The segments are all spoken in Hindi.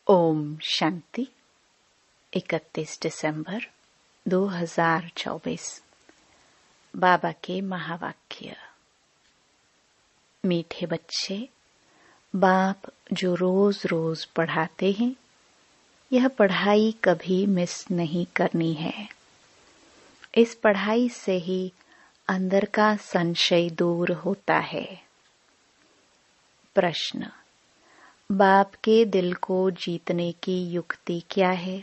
ओम शांति। 31 दिसंबर 2024। बाबा के महावाक्य। मीठे बच्चे, बाप जो रोज रोज पढ़ाते हैं, यह पढ़ाई कभी मिस नहीं करनी है। इस पढ़ाई से ही अंदर का संशय दूर होता है। प्रश्न: बाप के दिल को जीतने की युक्ति क्या है?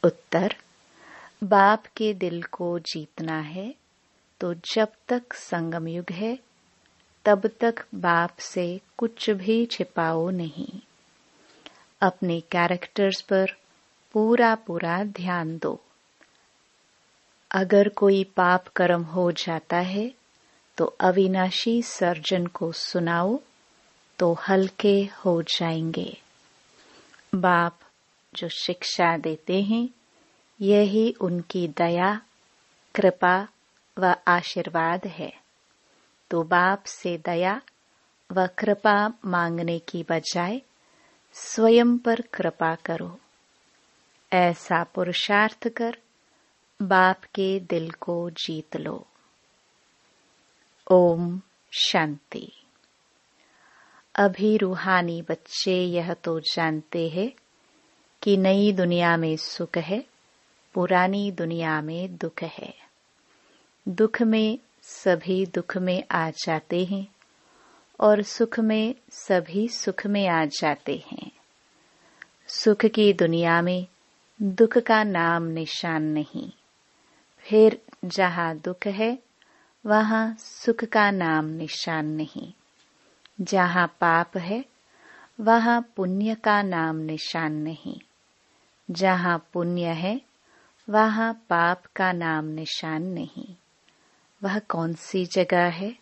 उत्तर: बाप के दिल को जीतना है तो जब तक संगम युग है तब तक बाप से कुछ भी छिपाओ नहीं। अपने कैरेक्टर्स पर पूरा पूरा ध्यान दो। अगर कोई पाप कर्म हो जाता है तो अविनाशी सर्जन को सुनाओ तो हल्के हो जाएंगे। बाप जो शिक्षा देते हैं, यही उनकी दया, कृपा व आशीर्वाद है। तो बाप से दया व कृपा मांगने की बजाय स्वयं पर कृपा करो। ऐसा पुरुषार्थ कर बाप के दिल को जीत लो। ओम शांति। अभी रूहानी बच्चे यह तो जानते हैं कि नई दुनिया में सुख है, पुरानी दुनिया में दुख है। दुख में सभी दुख में आ जाते हैं और सुख में सभी सुख में आ जाते हैं। सुख की दुनिया में दुख का नाम निशान नहीं। फिर जहाँ दुख है वहाँ सुख का नाम निशान नहीं। जहाँ पाप है वहाँ पुण्य का नाम निशान नहीं। जहाँ पुण्य है वहाँ पाप का नाम निशान नहीं। वह कौन सी जगह है?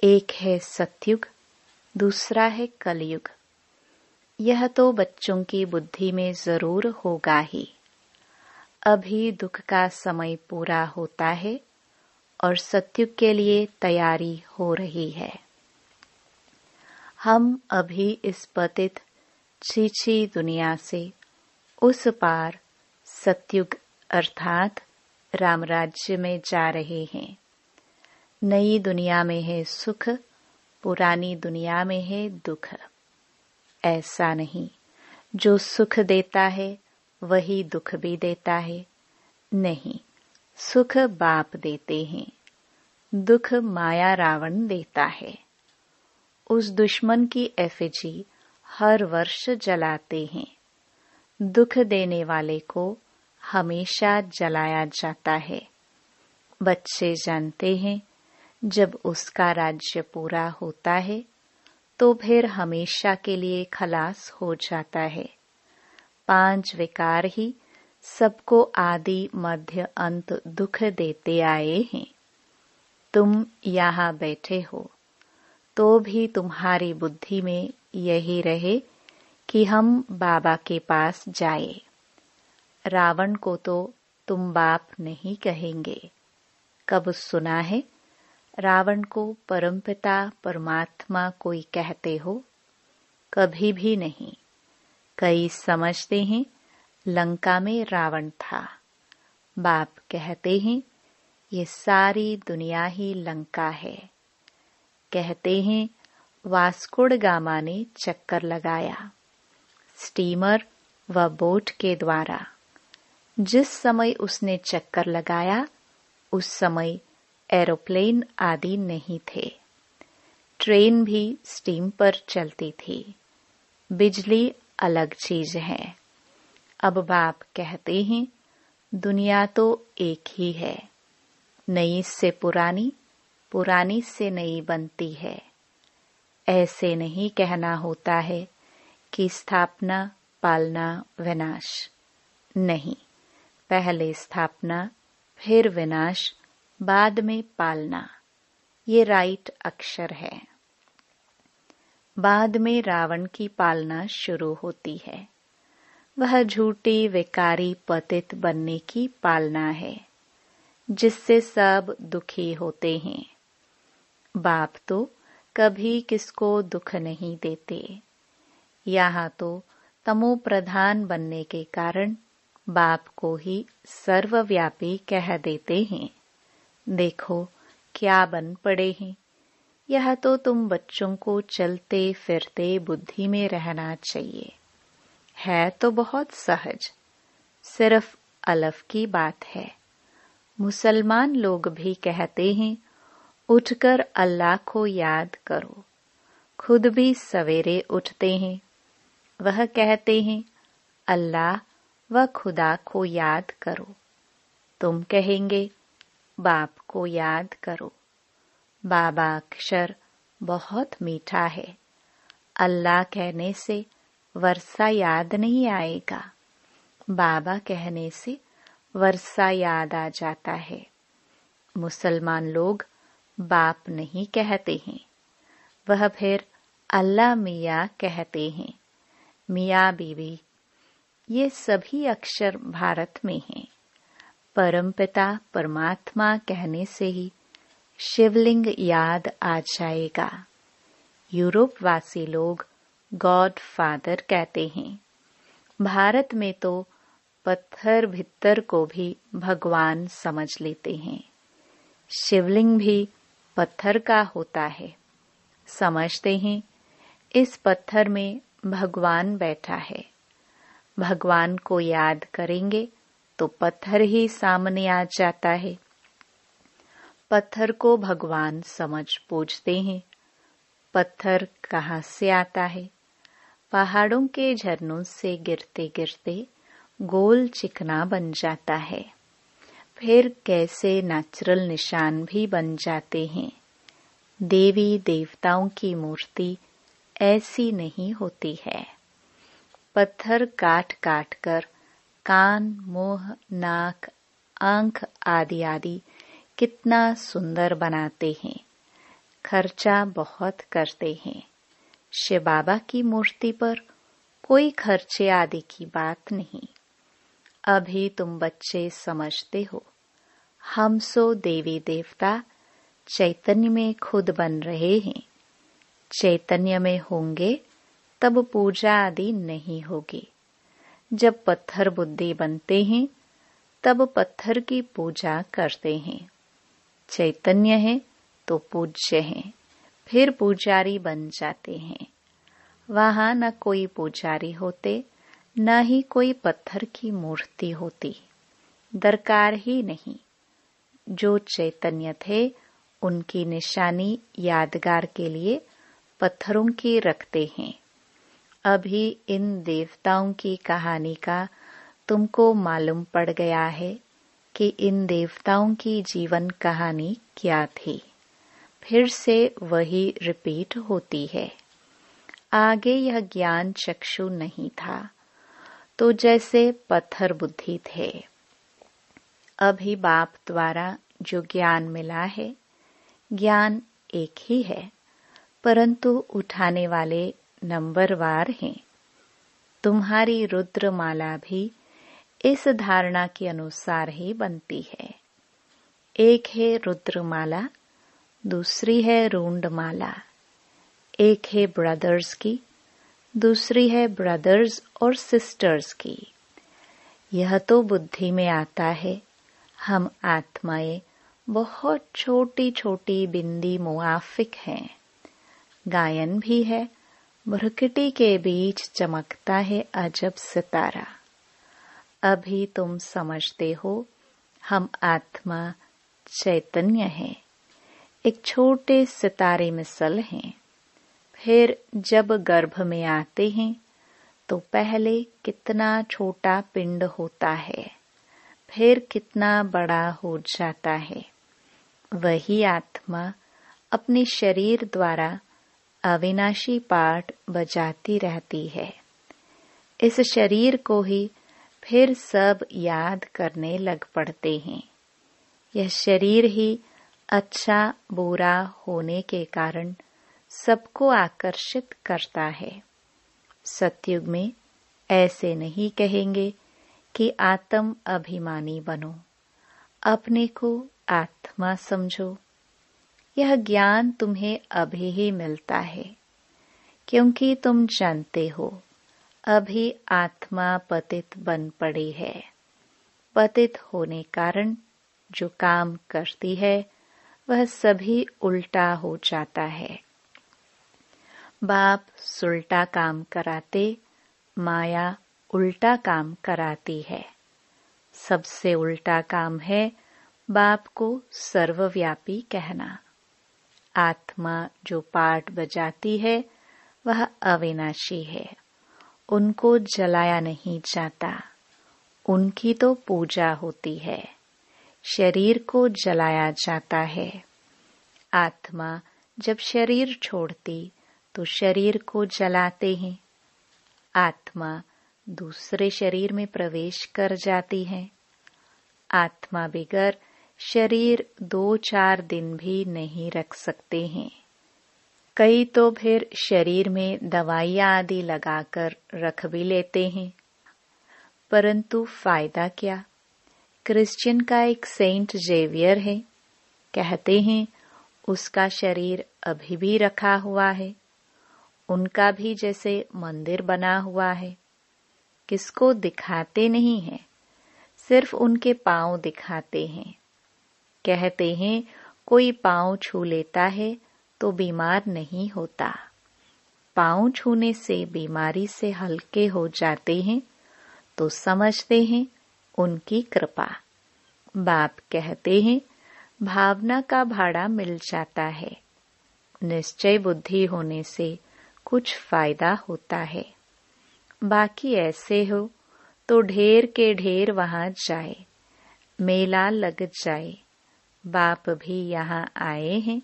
एक है सतयुग, दूसरा है कलयुग। यह तो बच्चों की बुद्धि में जरूर होगा ही। अभी दुख का समय पूरा होता है और सतयुग के लिए तैयारी हो रही है। हम अभी इस पतित छीछी दुनिया से उस पार सतयुग अर्थात राम राज्य में जा रहे हैं। नई दुनिया में है सुख, पुरानी दुनिया में है दुख। ऐसा नहीं, जो सुख देता है वही दुख भी देता है। नहीं, सुख बाप देते हैं, दुख माया रावण देता है। उस दुश्मन की एफिजी हर वर्ष जलाते हैं। दुख देने वाले को हमेशा जलाया जाता है। बच्चे जानते हैं, जब उसका राज्य पूरा होता है तो फिर हमेशा के लिए खलास हो जाता है। 5 विकार ही सबको आदि मध्य अंत दुख देते आए हैं। तुम यहाँ बैठे हो तो भी तुम्हारी बुद्धि में यही रहे कि हम बाबा के पास जाए। रावण को तो तुम बाप नहीं कहेंगे। कब सुना है रावण को परमपिता परमात्मा कोई कहते हो? कभी भी नहीं। कई समझते हैं लंका में रावण था। बाप कहते हैं ये सारी दुनिया ही लंका है। कहते हैं वास्को ड गामा ने चक्कर लगाया स्टीमर व बोट के द्वारा। जिस समय उसने चक्कर लगाया उस समय एरोप्लेन आदि नहीं थे। ट्रेन भी स्टीम पर चलती थी। बिजली अलग चीज है। अब बाप कहते हैं दुनिया तो एक ही है। नई से पुरानी, पुरानी से नई बनती है। ऐसे नहीं कहना होता है कि स्थापना, पालना, विनाश। नहीं, पहले स्थापना, फिर विनाश, बाद में पालना। ये राइट अक्षर है। बाद में रावण की पालना शुरू होती है। वह झूठी विकारी पतित बनने की पालना है, जिससे सब दुखी होते हैं। बाप तो कभी किसको दुख नहीं देते। यहाँ तो तमो प्रधान बनने के कारण बाप को ही सर्वव्यापी कह देते हैं। देखो क्या बन पड़े हैं। यह तो तुम बच्चों को चलते फिरते बुद्धि में रहना चाहिए। है तो बहुत सहज, सिर्फ अलफ की बात है। मुसलमान लोग भी कहते हैं उठकर अल्लाह को याद करो। खुद भी सवेरे उठते हैं। वह कहते हैं अल्लाह व खुदा को याद करो। तुम कहेंगे बाप को याद करो। बाबा अक्षर बहुत मीठा है। अल्लाह कहने से वर्षा याद नहीं आएगा। बाबा कहने से वर्षा याद आ जाता है। मुसलमान लोग बाप नहीं कहते हैं। वह फिर अल्लाह मियाँ कहते हैं। मियाँ बीवी ये सभी अक्षर भारत में हैं। परमपिता परमात्मा कहने से ही शिवलिंग याद आ जाएगा। यूरोप वासी लोग गॉड फादर कहते हैं। भारत में तो पत्थर भित्तर को भी भगवान समझ लेते हैं। शिवलिंग भी पत्थर का होता है। समझते हैं इस पत्थर में भगवान बैठा है। भगवान को याद करेंगे तो पत्थर ही सामने आ जाता है। पत्थर को भगवान समझ पूछते हैं। पत्थर कहाँ से आता है? पहाड़ों के झरनों से गिरते गिरते गोल चिकना बन जाता है। फिर कैसे नेचुरल निशान भी बन जाते हैं। देवी देवताओं की मूर्ति ऐसी नहीं होती है। पत्थर काट काट कर कान, मुंह, नाक, आंख आदि आदि कितना सुंदर बनाते हैं। खर्चा बहुत करते हैं। शिव बाबा की मूर्ति पर कोई खर्चे आदि की बात नहीं। अभी तुम बच्चे समझते हो। हम सो देवी देवता चैतन्य में खुद बन रहे हैं। चैतन्य में होंगे तब पूजा आदि नहीं होगी। जब पत्थर बुद्धि बनते हैं तब पत्थर की पूजा करते हैं। चैतन्य है तो पूज्य है, फिर पुजारी बन जाते हैं। वहां न कोई पुजारी होते, न ही कोई पत्थर की मूर्ति होती। दरकार ही नहीं। जो चैतन्य थे उनकी निशानी यादगार के लिए पत्थरों की रखते हैं। अभी इन देवताओं की कहानी का तुमको मालूम पड़ गया है कि इन देवताओं की जीवन कहानी क्या थी। फिर से वही रिपीट होती है। आगे यह ज्ञान चक्षु नहीं था तो जैसे पत्थर बुद्धि थे। अभी बाप द्वारा जो ज्ञान मिला है, ज्ञान एक ही है, परंतु उठाने वाले नंबरवार हैं। तुम्हारी रुद्र माला भी इस धारणा के अनुसार ही बनती है। एक है रुद्र माला, दूसरी है रूंड माला। एक है ब्रदर्स की, दूसरी है ब्रदर्स और सिस्टर्स की। यह तो बुद्धि में आता है। हम आत्माएं बहुत छोटी छोटी बिंदी मुआफिक हैं। गायन भी है। भ्रुकुटी के बीच चमकता है अजब सितारा। अभी तुम समझते हो हम आत्मा चैतन्य है, एक छोटे सितारे मिसल हैं। फिर जब गर्भ में आते हैं तो पहले कितना छोटा पिंड होता है, फिर कितना बड़ा हो जाता है। वही आत्मा अपने शरीर द्वारा अविनाशी पाठ बजाती रहती है। इस शरीर को ही फिर सब याद करने लग पड़ते हैं। यह शरीर ही अच्छा बुरा होने के कारण सबको आकर्षित करता है। सतयुग में ऐसे नहीं कहेंगे कि आत्म अभिमानी बनो, अपने को आत्मा समझो। यह ज्ञान तुम्हें अभी ही मिलता है क्योंकि तुम जानते हो अभी आत्मा पतित बन पड़ी है। पतित होने कारण जो काम करती है वह सभी उल्टा हो जाता है। बाप सुलटा काम कराते, माया उल्टा काम कराती है। सबसे उल्टा काम है बाप को सर्वव्यापी कहना। आत्मा जो पाठ बजाती है वह अविनाशी है, उनको जलाया नहीं जाता। उनकी तो पूजा होती है, शरीर को जलाया जाता है। आत्मा जब शरीर छोड़ती तो शरीर को जलाते हैं। आत्मा दूसरे शरीर में प्रवेश कर जाती है। आत्मा बिगर शरीर 2-4 दिन भी नहीं रख सकते हैं। कई तो फिर शरीर में दवाइयां आदि लगाकर रख भी लेते हैं, परंतु फायदा क्या। क्रिश्चियन का एक सेंट जेवियर है, कहते हैं उसका शरीर अभी भी रखा हुआ है। उनका भी जैसे मंदिर बना हुआ है। किसको दिखाते नहीं हैं, सिर्फ उनके पांव दिखाते हैं। कहते हैं कोई पांव छू लेता है तो बीमार नहीं होता। पांव छूने से बीमारी से हल्के हो जाते हैं तो समझते हैं उनकी कृपा। बाप कहते हैं भावना का भाड़ा मिल जाता है। निश्चय बुद्धि होने से कुछ फायदा होता है। बाकी ऐसे हो तो ढेर के ढेर वहां जाए, मेला लग जाए। बाप भी यहाँ आए हैं,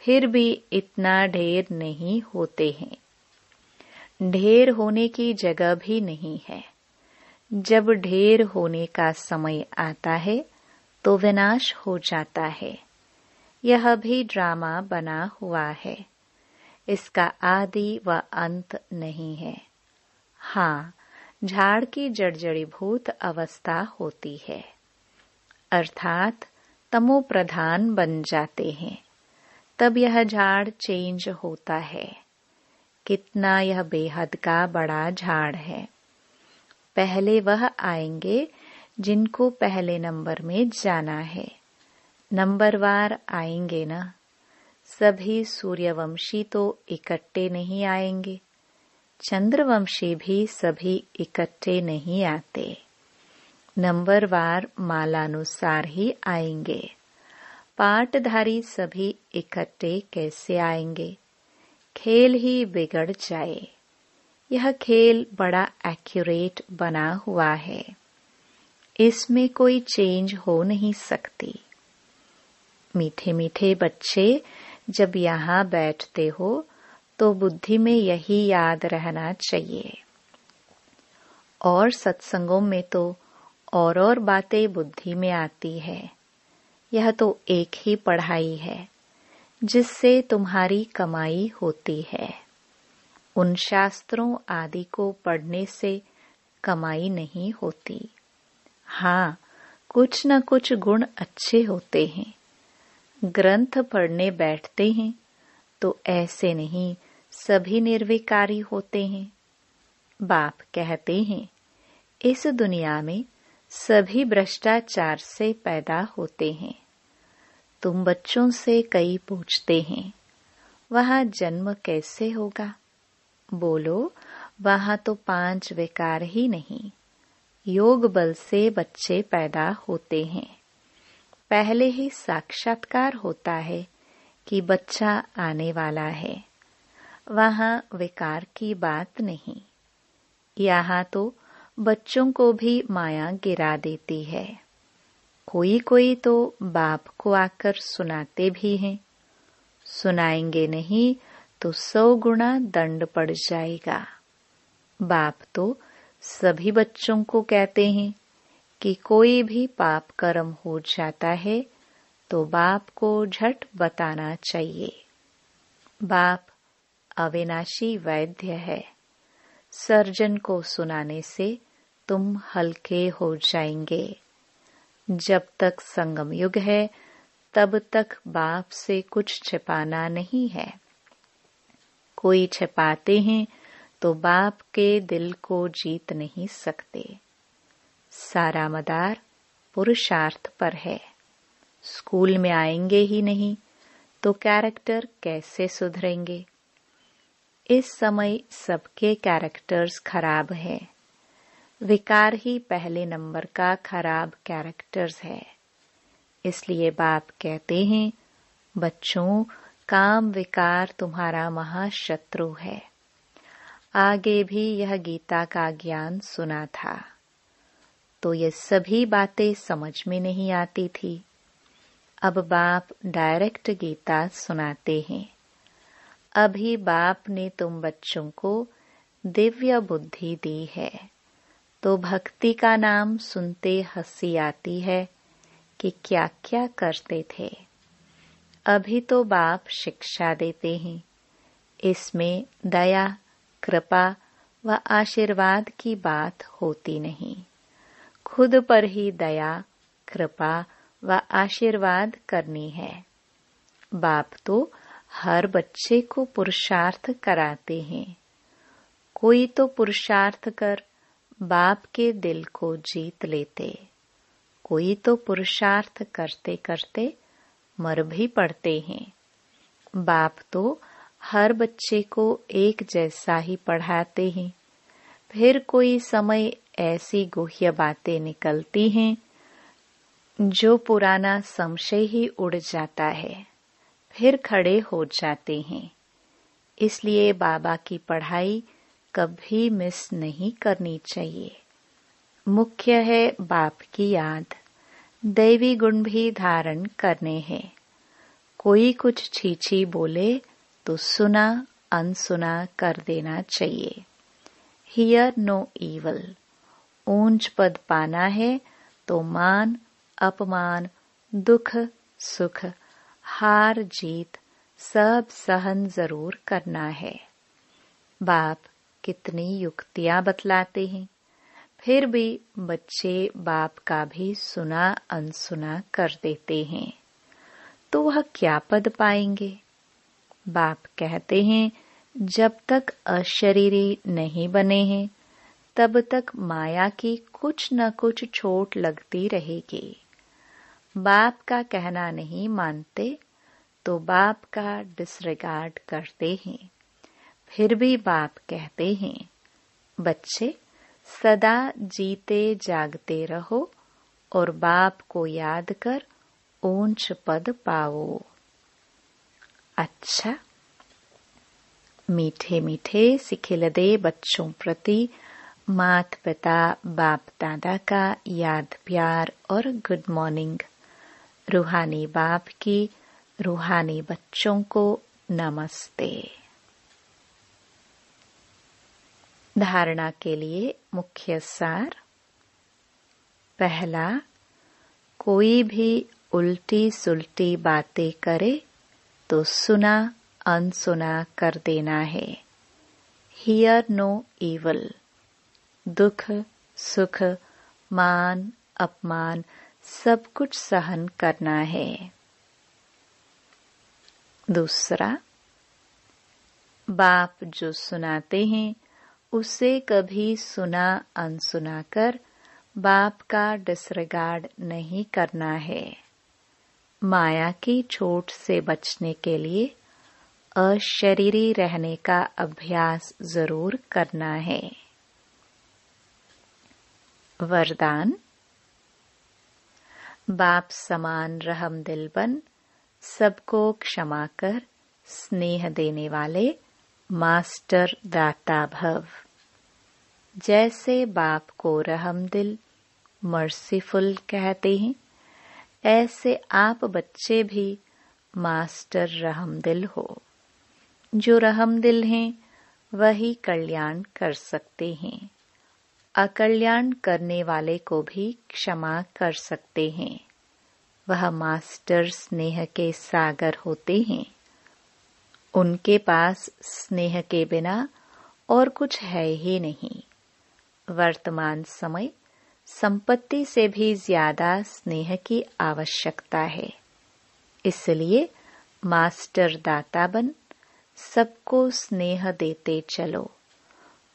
फिर भी इतना ढेर नहीं होते हैं। ढेर होने की जगह भी नहीं है। जब ढेर होने का समय आता है तो विनाश हो जाता है। यह भी ड्रामा बना हुआ है, इसका आदि व अंत नहीं है। हाँ, झाड़ की जड़जड़ीभूत अवस्था होती है, अर्थात तमो प्रधान बन जाते हैं, तब यह झाड़ चेंज होता है। कितना यह बेहद का बड़ा झाड़ है। पहले वह आएंगे जिनको पहले नंबर में जाना है। नंबरवार आएंगे ना। सभी सूर्यवंशी तो इकट्ठे नहीं आएंगे, चंद्रवंशी भी सभी इकट्ठे नहीं आते। नंबरवार मालानुसार ही आएंगे। पाटधारी सभी इकट्ठे कैसे आएंगे। खेल ही बिगड़ जाए। यह खेल बड़ा एक्यूरेट बना हुआ है, इसमें कोई चेंज हो नहीं सकती। मीठे मीठे बच्चे जब यहाँ बैठते हो तो बुद्धि में यही याद रहना चाहिए। और सत्संगों में तो और बातें बुद्धि में आती है। यह तो एक ही पढ़ाई है जिससे तुम्हारी कमाई होती है। उन शास्त्रों आदि को पढ़ने से कमाई नहीं होती। हाँ, कुछ न कुछ गुण अच्छे होते हैं। ग्रंथ पढ़ने बैठते हैं तो ऐसे नहीं सभी निर्विकारी होते हैं। बाप कहते हैं इस दुनिया में सभी भ्रष्टाचार से पैदा होते हैं। तुम बच्चों से कई पूछते हैं वहाँ जन्म कैसे होगा। बोलो वहाँ तो 5 विकार ही नहीं, योग बल से बच्चे पैदा होते हैं। पहले ही साक्षात्कार होता है कि बच्चा आने वाला है। वहाँ विकार की बात नहीं। यहाँ तो बच्चों को भी माया गिरा देती है। कोई कोई तो बाप को आकर सुनाते भी हैं। सुनाएंगे नहीं तो 100 गुना दंड पड़ जाएगा। बाप तो सभी बच्चों को कहते हैं कि कोई भी पाप कर्म हो जाता है तो बाप को झट बताना चाहिए। बाप अविनाशी वैद्य है। सर्जन को सुनाने से तुम हल्के हो जाएंगे। जब तक संगम युग है तब तक बाप से कुछ छिपाना नहीं है। कोई छिपाते हैं तो बाप के दिल को जीत नहीं सकते। सारा मदार पुरुषार्थ पर है। स्कूल में आएंगे ही नहीं तो कैरेक्टर कैसे सुधरेंगे? इस समय सबके कैरेक्टर्स खराब है। विकार ही पहले नंबर का खराब कैरेक्टर्स है। इसलिए बाप कहते हैं, बच्चों, काम विकार तुम्हारा महाशत्रु है। आगे भी यह गीता का ज्ञान सुना था तो ये सभी बातें समझ में नहीं आती थी। अब बाप डायरेक्ट गीता सुनाते हैं। अभी बाप ने तुम बच्चों को दिव्य बुद्धि दी है तो भक्ति का नाम सुनते हंसी आती है कि क्या क्या करते थे। अभी तो बाप शिक्षा देते हैं। इसमें दया, कृपा व आशीर्वाद की बात होती नहीं। खुद पर ही दया, कृपा व आशीर्वाद करनी है। बाप तो हर बच्चे को पुरुषार्थ कराते हैं। कोई तो पुरुषार्थ कर बाप के दिल को जीत लेते, कोई तो पुरुषार्थ करते करते मर भी पड़ते हैं। बाप तो हर बच्चे को एक जैसा ही पढ़ाते हैं। फिर कोई समय ऐसी गुह्य बातें निकलती हैं जो पुराना संशय ही उड़ जाता है, फिर खड़े हो जाते हैं। इसलिए बाबा की पढ़ाई कभी मिस नहीं करनी चाहिए। मुख्य है बाप की याद। दैवी गुण भी धारण करने हैं। कोई कुछ छीछी बोले तो सुना अनसुना कर देना चाहिए। Hear no evil. ऊंच पद पाना है तो मान अपमान, दुख सुख, हार जीत सब सहन जरूर करना है। बाप कितनी युक्तियां बतलाते हैं, फिर भी बच्चे बाप का भी सुना अनसुना कर देते हैं, तो वह क्या पद पाएंगे? बाप कहते हैं, जब तक अशरीरी नहीं बने हैं तब तक माया की कुछ न कुछ चोट लगती रहेगी। बाप का कहना नहीं मानते तो बाप का डिसरिगार्ड करते हैं। फिर भी बाप कहते हैं, बच्चे सदा जीते जागते रहो और बाप को याद कर ऊंच पद पाओ। अच्छा, मीठे मीठे सिखिलदे बच्चों प्रति माता पिता बाप दादा का याद प्यार और गुड मॉर्निंग। रूहानी बाप की रूहानी बच्चों को नमस्ते। धारणा के लिए मुख्य सार। पहला, कोई भी उल्टी सुल्टी बातें करे तो सुना अनसुना कर देना है। Hear no evil. दुख सुख मान अपमान सब कुछ सहन करना है। दूसरा, बाप जो सुनाते हैं उसे कभी सुना अनसुना कर बाप का डिसरिगार्ड नहीं करना है। माया की चोट से बचने के लिए अशरीरी रहने का अभ्यास जरूर करना है। वरदान। बाप समान रहम दिल बन सबको क्षमा कर स्नेह देने वाले मास्टर दाता भव। जैसे बाप को रहम दिल मर्सीफुल कहते हैं, ऐसे आप बच्चे भी मास्टर रहम दिल हो। जो रहम दिल हैं वही कल्याण कर सकते हैं। अकल्याण करने वाले को भी क्षमा कर सकते हैं। वह मास्टर स्नेह के सागर होते हैं। उनके पास स्नेह के बिना और कुछ है ही नहीं। वर्तमान समय संपत्ति से भी ज्यादा स्नेह की आवश्यकता है। इसलिए मास्टर दाता बन सबको स्नेह देते चलो,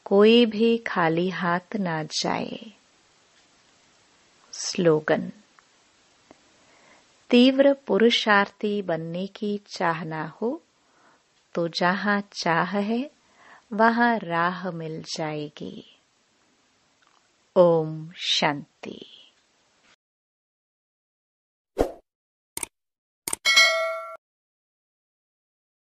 कोई भी खाली हाथ ना जाए। स्लोगन। तीव्र पुरुषार्थी बनने की चाहना हो तो जहाँ चाह है वहाँ राह मिल जाएगी। ओम शांति।